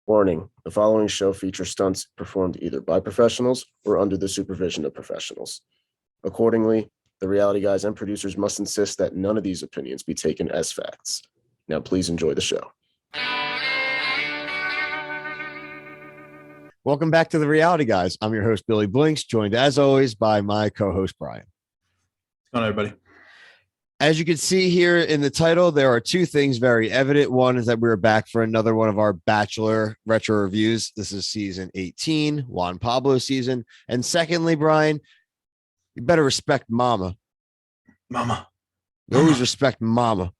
Warning, the following show features stunts performed either by professionals or under the supervision of professionals. Accordingly, the reality guys and producers must insist that none of these opinions be taken as facts. Now, please enjoy the show. Welcome back to the Reality Guys. I'm your host, Billy Blinks, joined as always by my co-host, Brian. What's going on, everybody? As you can see here in the title, there are two things very evident. One is that we're back for another one of our Bachelor retro reviews. This is season 18, Juan Pablo season. And secondly, Brian, you better respect Mama. Mama. You always respect Mama.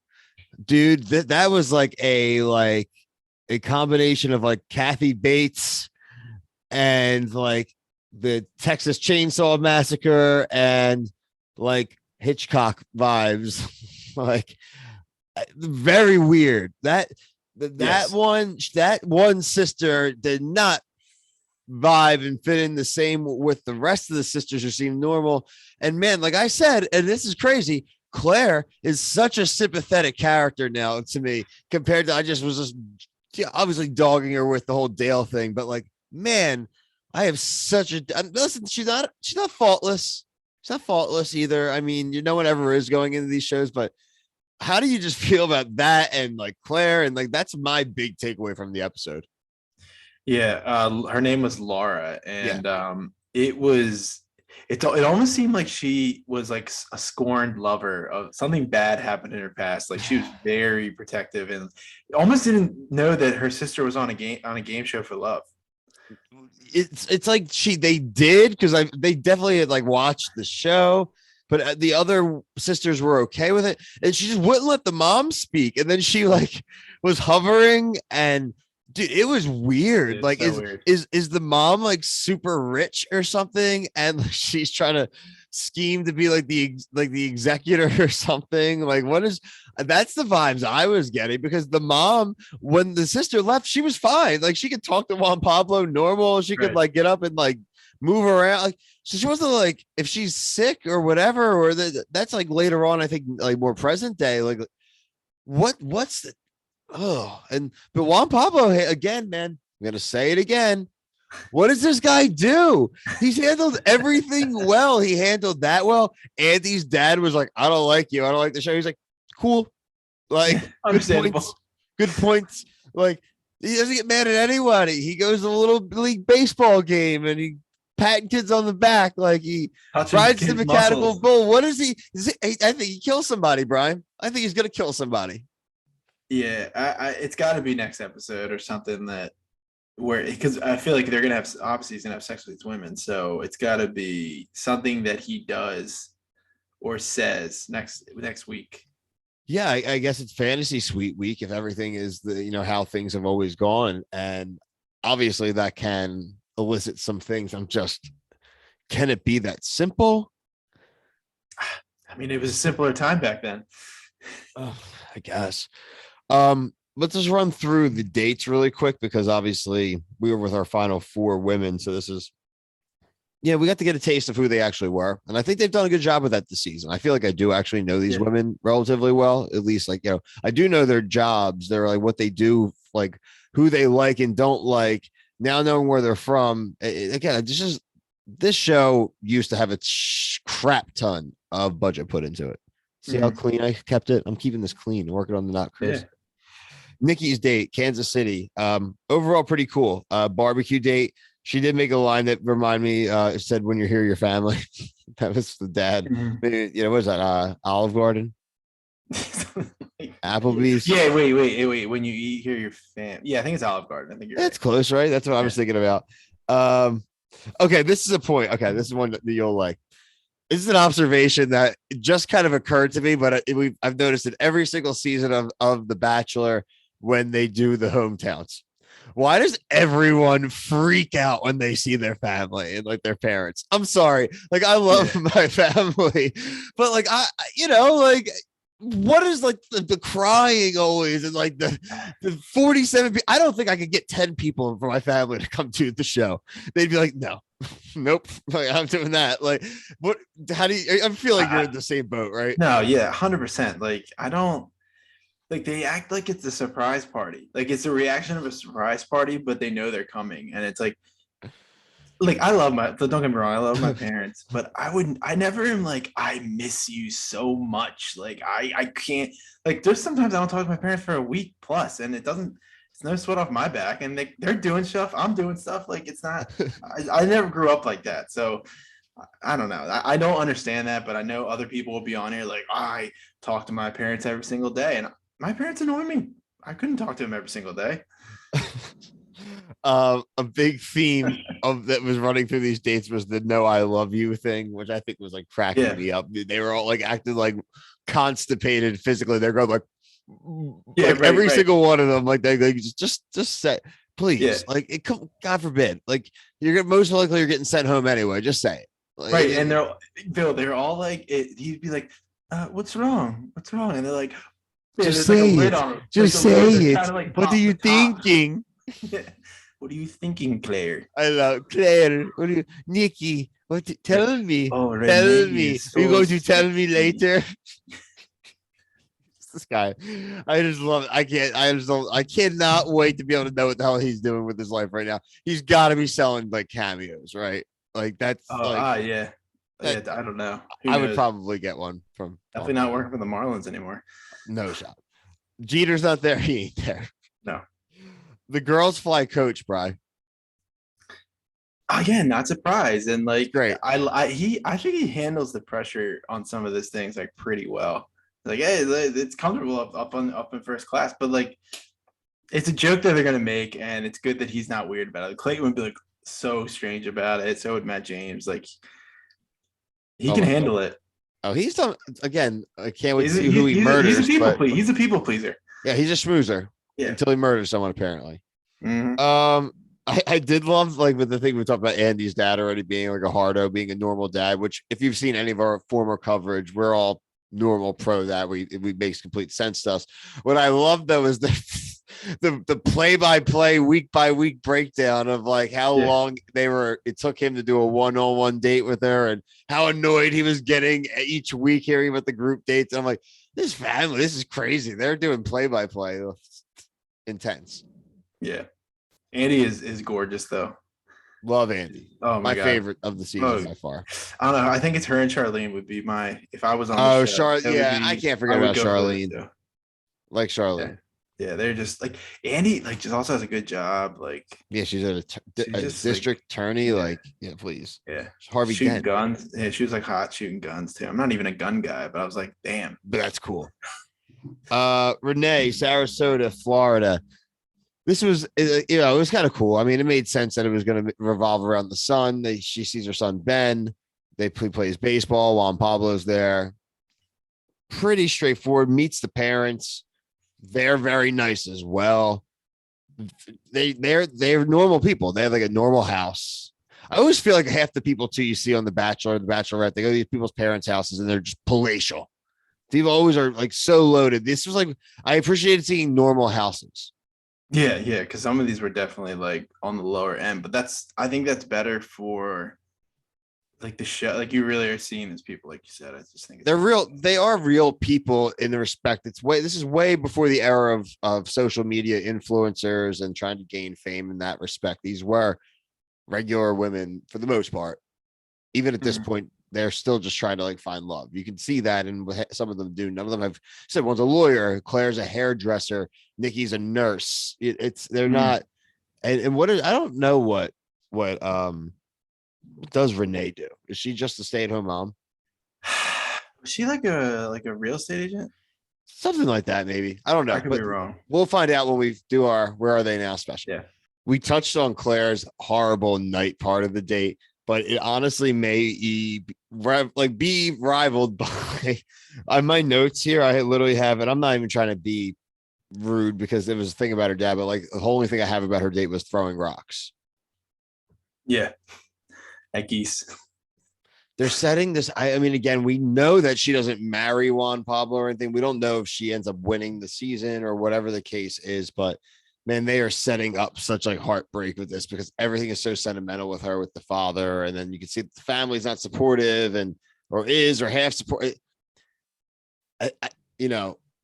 Dude, that was like a combination of like Kathy Bates and like the Texas Chainsaw Massacre and like Hitchcock vibes. Like very weird. That one sister did not vibe and fit in the same with the rest of the sisters who seem normal. And man, like I said, and this is crazy, Claire is such a sympathetic character now to me compared to I was obviously dogging her with the whole Dale thing, but like, man, I have such a listen. She's not faultless. She's not faultless either. I mean, no one ever is going into these shows, but how do you just feel about that and like Claire? And like that's my big takeaway from the episode. Yeah, her name was Laura, and it almost seemed like she was like a scorned lover of something bad happened in her past. Like she was very protective and almost didn't know that her sister was on a game show for love. It's like they did because they definitely had like watched the show, but the other sisters were okay with it, and she just wouldn't let the mom speak, and then she like was hovering, and dude, it was weird. Like, so weird. Is the mom like super rich or something, and she's trying to scheme to be like the executor or something? Like, what is? That's the vibes I was getting, because the mom, when the sister left, she was fine. Like she could talk to Juan Pablo normal. She could like get up and like move around. Like, so she wasn't like, if she's sick or whatever, or that's like later on, I think like more present day. Like what's the, but Juan Pablo, again, man, I'm going to say it again. What does this guy do? He's handled everything well. He handled that well. Andy's dad was like, I don't like you. I don't like the show. He's like, cool. Like, good points. Like, he doesn't get mad at anybody. He goes to a little league baseball game and he patting kids on the back. Like he rides the mechanical bull. What is he? I think he kills somebody, Brian. I think he's going to kill somebody. Yeah, it's got to be next episode or something because I feel like they're going to have, obviously he's going to have sex with these women. So it's got to be something that he does or says next week. Yeah, I guess it's fantasy suite week if everything is how things have always gone. And obviously that can elicit some things. Can it be that simple? I mean, it was a simpler time back then. Oh, I guess. Let's just run through the dates really quick, because obviously we were with our final four women. So this is, we got to get a taste of who they actually were. And I think they've done a good job with that this season. I feel like I do actually know these women relatively well, at least I do know their jobs. They're like what they do, like who they like and don't like. Now knowing where they're from, again, this show used to have a crap ton of budget put into it. See how clean I kept it? I'm keeping this clean, working on the not Chris. Yeah. Nikki's date, Kansas City. Overall, pretty cool. Barbecue date. She did make a line that reminded me, it said, when you're here, your family. That was the dad. Mm-hmm. What was that? Olive Garden? Applebee's? Yeah, wait. When you eat here, your fam. Yeah, I think it's Olive Garden. I think that's right. Close, right? That's what I was thinking about. Okay, this is a point. Okay, this is one that you'll like. This is an observation that just kind of occurred to me, but I've noticed it every single season of The Bachelor when they do the hometowns. Why does everyone freak out when they see their family and like their parents? I'm sorry. Like, I love my family, but like, what is like the crying always and like the 47 people? I don't think I could get 10 people from my family to come to the show. They'd be like, no, nope, like, I'm doing that. Like, what? How do you? I feel like you're in the same boat, right? No, yeah, 100%. Like, I don't. like they act like it's a surprise party. Like it's a reaction of a surprise party, but they know they're coming. And it's like I love don't get me wrong, I love my parents, but I never am like, I miss you so much. Like I can't, like there's sometimes I don't talk to my parents for a week plus, and it's no sweat off my back, and they're doing stuff, I'm doing stuff. Like it's not, I never grew up like that. So I don't know. I don't understand that, but I know other people will be on here like, I talk to my parents every single day, and my parents annoy me. I couldn't talk to them every single day. A big theme of that was running through these dates was the "no, I love you" thing, which I think was like cracking me up. They were all like acting like constipated physically. They're going like, every single one of them, like they just say, please, like it come, God forbid, like most likely you're getting sent home anyway. Just say it. Like, right. And they're all like, he'd be like, what's wrong? What's wrong? And they're like, just say it. Just say it. Like, what are you thinking? What are you thinking, Claire? I love Claire. What are you, Nikki? Tell me? Oh, tell me. Are you going to tell me later? This guy, I just love it. I cannot wait to be able to know what the hell he's doing with his life right now. He's got to be selling like cameos, right? Like that's yeah. I don't know. I would probably get one from definitely not working for the Marlins anymore. No shot. Jeter's not there. He ain't there. No. The girls fly coach, Bri. Again, not surprised. And like, great. I think he handles the pressure on some of these things like pretty well. Like, hey, it's comfortable up in first class, but like, it's a joke that they're gonna make, and it's good that he's not weird about it. Clayton would be like so strange about it. So would Matt James. Like, he can handle it. Oh, he's done again. I can't wait to see who he murders. He's a people pleaser. Yeah, he's a schmoozer. Yeah. Until he murders someone, apparently. Mm-hmm. I did love like with the thing we talked about Andy's dad already being like a hardo, being a normal dad, which if you've seen any of our former coverage, we're all normal pro that we makes complete sense to us. What I love though is the play-by-play week-by-week breakdown of like how long it took him to do a one-on-one date with her and how annoyed he was getting each week hearing about the group dates. And I'm like, this family, this is crazy. They're doing play-by-play. Intense. Yeah. Andy is gorgeous though. Love Andy. Oh my favorite of the season by far. I don't know. I think it's her and Charlene would be if I was on the show. I can't forget about Charlene. Like Charlene. Yeah, they're just like Andy, like just also has a good job. Like, yeah, she's a district attorney. Like, please. Yeah. Harvey shooting Dent. guns. Yeah, she was like hot shooting guns too. I'm not even a gun guy, but I was like, damn. But that's cool. Renee, Sarasota, Florida. This was, it was kind of cool. I mean, it made sense that it was going to revolve around the son. She sees her son, Ben. They plays baseball. Juan Pablo's there. Pretty straightforward. Meets the parents. They're very nice as well. They're normal people. They have like a normal house. I always feel like half the people too you see on The Bachelor, The Bachelorette, they go to these people's parents' houses and they're just palatial. People always are like so loaded. This was like, I appreciated seeing normal houses. Yeah, because some of these were definitely like on the lower end, but I think that's better for like the show. Like you really are seeing these people, like you said. I just think they're real. They are real people in the respect. This is way before the era of social media influencers and trying to gain fame in that respect. These were regular women for the most part. Even at this point, they're still just trying to like find love. You can see that, and some of them do. None of them have said one's a lawyer, Claire's a hairdresser, Nikki's a nurse. They're not. And I don't know what does Renee do? Is she just a stay-at-home mom? Was she like a real estate agent? Something like that, maybe. I don't know. I could be wrong. We'll find out when we do our Where Are They Now special. Yeah. We touched on Claire's horrible night part of the date, but it honestly may be rivaled by on my notes here. I literally have it. I'm not even trying to be rude because it was a thing about her dad, but like the only thing I have about her date was throwing rocks. Yeah. At geese. They're setting this. I mean, again, we know that she doesn't marry Juan Pablo or anything. We don't know if she ends up winning the season or whatever the case is, but man, they are setting up such like heartbreak with this because everything is so sentimental with her, with the father. And then you can see the family's not supportive or half support.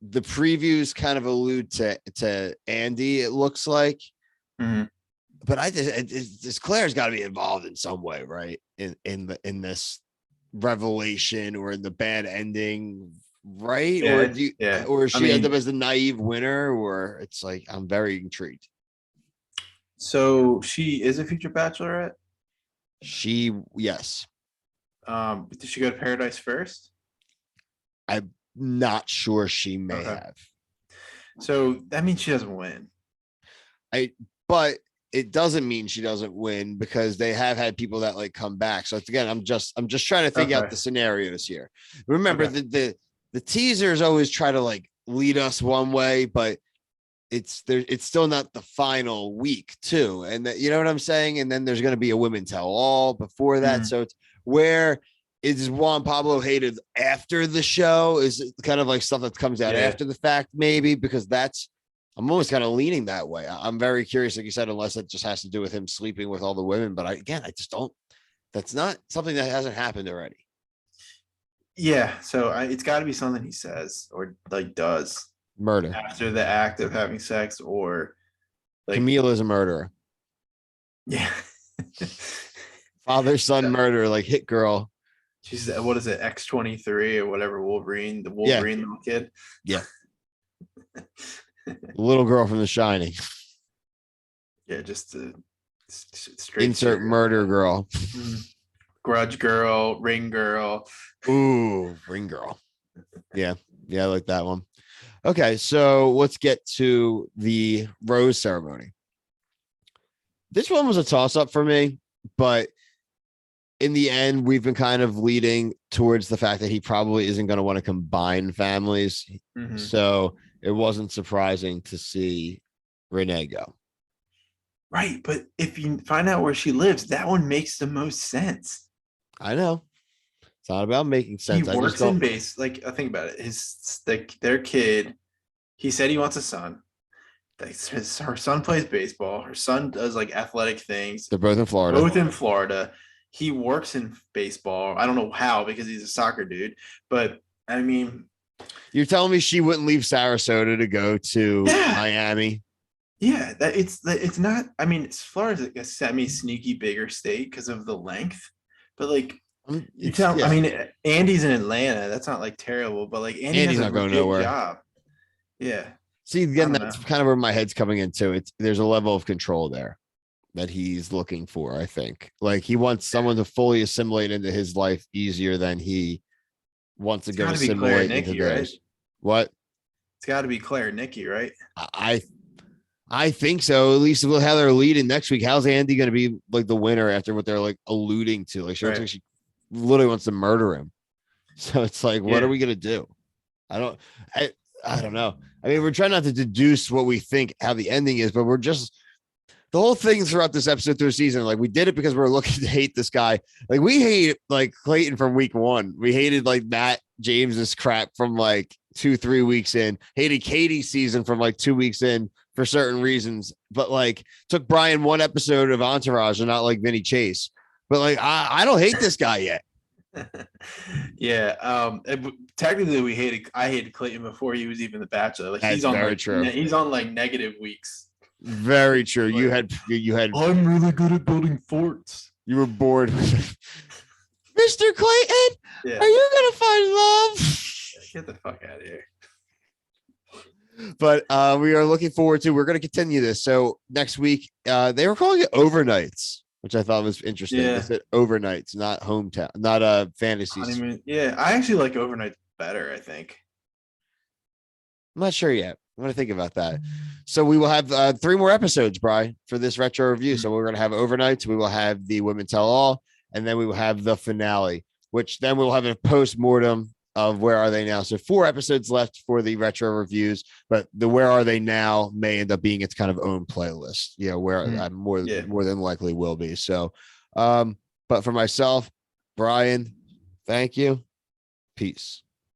the previews kind of allude to Andy, it looks like. Mhm. But this Claire's got to be involved in some way, right? In this revelation or in the bad ending, right? Yeah, Or do you, yeah. or I she end mean- up as the naive winner, or it's like I'm very intrigued. So she is a future bachelorette. Yes. Did she go to Paradise first? I'm not sure she may Okay. have. So that means she doesn't win. But it doesn't mean she doesn't win because they have had people that like come back. So it's, again, I'm just trying to figure out Okay. the scenarios here. Remember Okay. the teasers always try to like lead us one way, but it's still not the final week too. And that, you know what I'm saying? And then there's going to be a women tell all before that. Mhm. So it's where is Juan Pablo hated after the show? Is it kind of like stuff that comes out Yeah. after the fact, maybe? Because I'm always kind of leaning that way. I'm very curious, like you said, unless it just has to do with him sleeping with all the women. But I just don't, that's not something that hasn't happened already. Yeah. So it's got to be something he says or like does Murder. after the act of having sex, or like Camille is a murderer. yeah. Father, son, murderer, like Hit Girl. She's what is it, X-23 or whatever, Wolverine, the Wolverine little kid. Yeah. Little girl from The Shining. Yeah, just straight Insert sugar. murder girl. Grudge girl, ring girl. Ooh, ring girl. Yeah, I like that one. Okay, so let's get to the rose ceremony. This one was a toss-up for me, but in the end, we've been kind of leading towards the fact that he probably isn't going to want to combine families. Mhm. So it wasn't surprising to see Renee go. Right, but if you find out where she lives, that one makes the most sense. I know. It's not about making sense. He works in base. Like, think about it. Their kid. He said he wants a son. Her son plays baseball. Her son does like athletic things. They're both in Florida. Both in Florida. He works in baseball. I don't know how because he's a soccer dude. But I mean, you're telling me she wouldn't leave Sarasota to go to Miami? Yeah, it's not. I mean, Florida's like a semi-sneaky bigger state because of the length. But like, I mean, Andy's in Atlanta. That's not like terrible, but like Andy's not going nowhere. Job. Yeah. See, again, that's kind of where my head's coming into. There's a level of control there that he's looking for. I think, like, he wants someone to fully assimilate into his life easier than he wants to go assimilate into theirs. Right? What? It's got to be Claire and Nikki, right? I think so. At least with how they're leading next week. How's Andy going to be like the winner after what they're like alluding to? Like, she looks like she literally wants to murder him. So it's like, what are we going to do? I don't know. I mean, we're trying not to deduce what we think how the ending is, but we're just the whole thing throughout this episode through the season. Like, we did it because we're looking to hate this guy. Like, we hate like Clayton from week 1. We hated like Matt James's crap from like 2-3 weeks in. Hated Katie's season from like 2 weeks in for certain reasons. But like, took Brian 1 episode of Entourage and not like Vinny Chase. But like, I don't hate this guy yet. Yeah. Technically, I hated Clayton before he was even the Bachelor. Like, he's on very like, true. He's on like negative weeks. Very true. You had. I'm really good at building forts. You were bored with Mr. Clayton. Yeah. Are you gonna find love? Get the fuck out of here. But we are looking forward to. We're going to continue this. So next week, they were calling it overnights, which I thought was interesting. Yeah. They said overnights, not hometown, not fantasies. Honeymoon. Yeah, I actually like overnight better, I think. I'm not sure yet. I'm going to think about that. So we will have 3 more episodes, Bri, for this retro review. So we're going to have overnights. We will have the Women Tell All, and then we will have the finale, which then we'll have a post-mortem of Where Are They Now. So 4 episodes left for the retro reviews, but the Where Are They Now may end up being its kind of own playlist, where more than likely will be. So, but for myself, Brian, thank you. Peace.